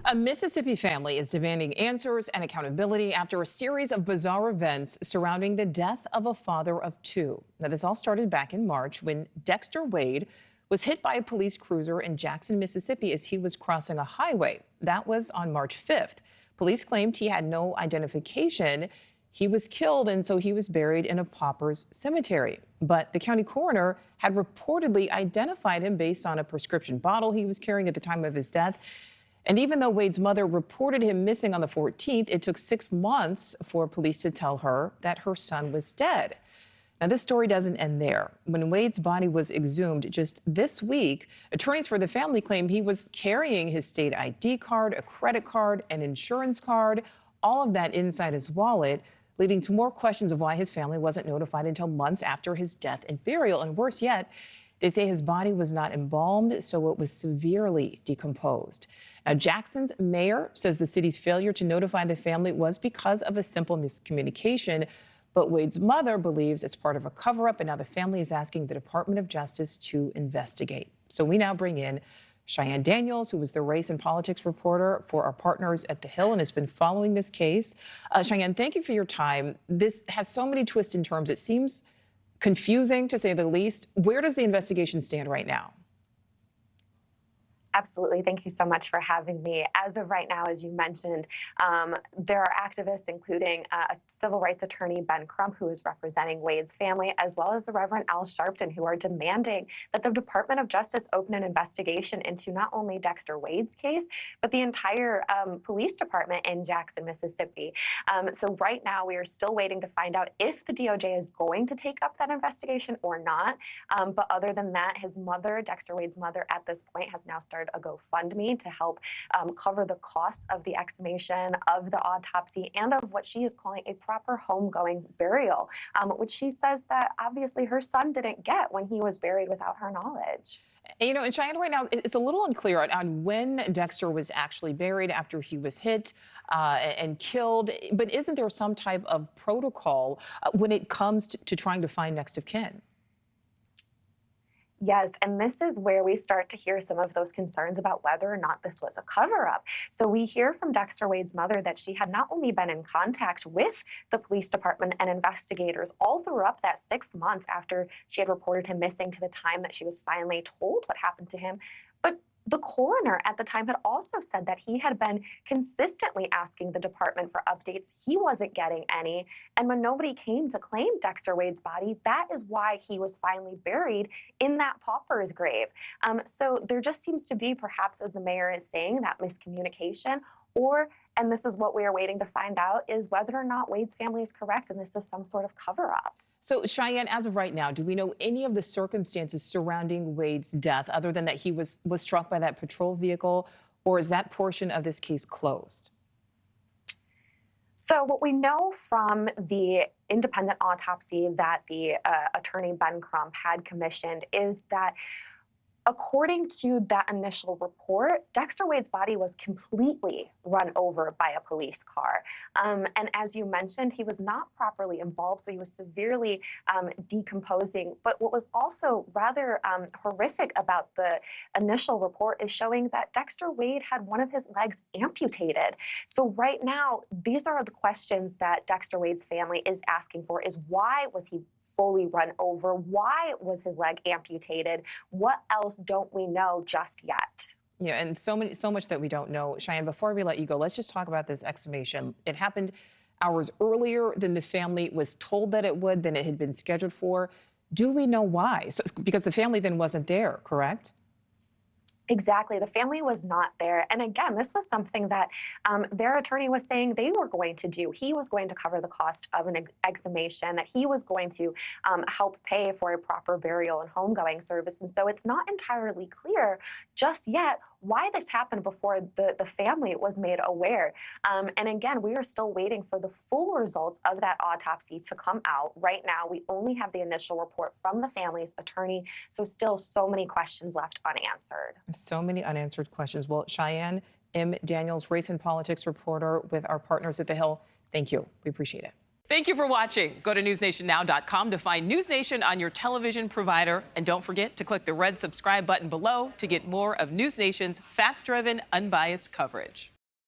A Mississippi family is demanding answers and accountability after a series of bizarre events surrounding the death of a father of two. Now, this all started back in March when Dexter Wade was hit by a police cruiser in Jackson, Mississippi as he was crossing a highway. That was on March 5th. Police claimed he had no identification. He was killed, and so he was buried in a pauper's cemetery. But the county coroner had reportedly identified him based on a prescription bottle he was carrying at the time of his death. And even though Wade's mother reported him missing on the 14th, it took 6 months for police to tell her that her son was dead. Now, this story doesn't end there. When Wade's body was exhumed just this week, attorneys for the family claim he was carrying his state ID card, a credit card, an insurance card, all of that inside his wallet, leading to more questions of why his family wasn't notified until months after his death and burial. And worse yet, they say his body was not embalmed, so it was severely decomposed. Now, Jackson's mayor says the city's failure to notify the family was because of a simple miscommunication, but Wade's mother believes it's part of a cover-up, and now the family is asking the Department of Justice to investigate. So we now bring in Cheyenne Daniels, who was the race and politics reporter for our partners at The Hill and has been following this case. Cheyenne, thank you for your time. This has so many twists and turns. It seems confusing, to say the least. Where does the investigation stand right now? Absolutely. Thank you so much for having me. As of right now, as you mentioned, there are activists, including a civil rights attorney, Ben Crump, who is representing Wade's family, as well as the Reverend Al Sharpton, who are demanding that the Department of Justice open an investigation into not only Dexter Wade's case, but the entire police department in Jackson, Mississippi. So right now, we are still waiting to find out if the DOJ is going to take up that investigation or not. But other than that, his mother, Dexter Wade's mother, at this point has now started a GoFundMe to help cover the costs of the exhumation, of the autopsy, and of what she is calling a proper homegoing burial, which she says that obviously her son didn't get when he was buried without her knowledge. You know, in Cheyenne right now, it's a little unclear on when Dexter was actually buried after he was hit and killed. But isn't there some type of protocol when it comes to trying to find next of kin? Yes, and this is where we start to hear some of those concerns about whether or not this was a cover-up. So we hear from Dexter Wade's mother that she had not only been in contact with the police department and investigators all throughout that 6 months after she had reported him missing to the time that she was finally told what happened to him, but the coroner at the time had also said that he had been consistently asking the department for updates. He wasn't getting any. And when nobody came to claim Dexter Wade's body, that is why he was finally buried in that pauper's grave. So there just seems to be, perhaps as the mayor is saying, that miscommunication, or, and this is what we are waiting to find out, is whether or not Wade's family is correct and this is some sort of cover-up. So, Cheyenne, as of right now, do we know any of the circumstances surrounding Wade's death other than that he was struck by that patrol vehicle, or is that portion of this case closed? So what we know from the independent autopsy that the attorney Ben Crump had commissioned is that according to that initial report, Dexter Wade's body was completely run over by a police car. And as you mentioned, he was not properly embalmed, so he was severely decomposing. But what was also rather horrific about the initial report is showing that Dexter Wade had one of his legs amputated. So right now, these are the questions that Dexter Wade's family is asking for, is why was he fully run over? Why was his leg amputated? What else don't we know just yet? Yeah, and so much that we don't know. Cheyenne, before we let you go, let's just talk about this exhumation. It happened hours earlier than the family was told that it would, than it had been scheduled for. Do we know why? So, because the family then wasn't there, correct? Exactly. The family was not there. And again, this was something that their attorney was saying they were going to do. He was going to cover the cost of an exhumation, that he was going to help pay for a proper burial and homegoing service. And so it's not entirely clear just yet why this happened before the family was made aware. And again, we are still waiting for the full results of that autopsy to come out. Right now, we only have the initial report from the family's attorney, so still so many questions left unanswered. So many unanswered questions. Well, Cheyenne M. Daniels, race and politics reporter with our partners at The Hill, thank you. We appreciate it. Thank you for watching. Go to newsnationnow.com to find News Nation on your television provider. And don't forget to click the red subscribe button below to get more of News Nation's fact-driven, unbiased coverage.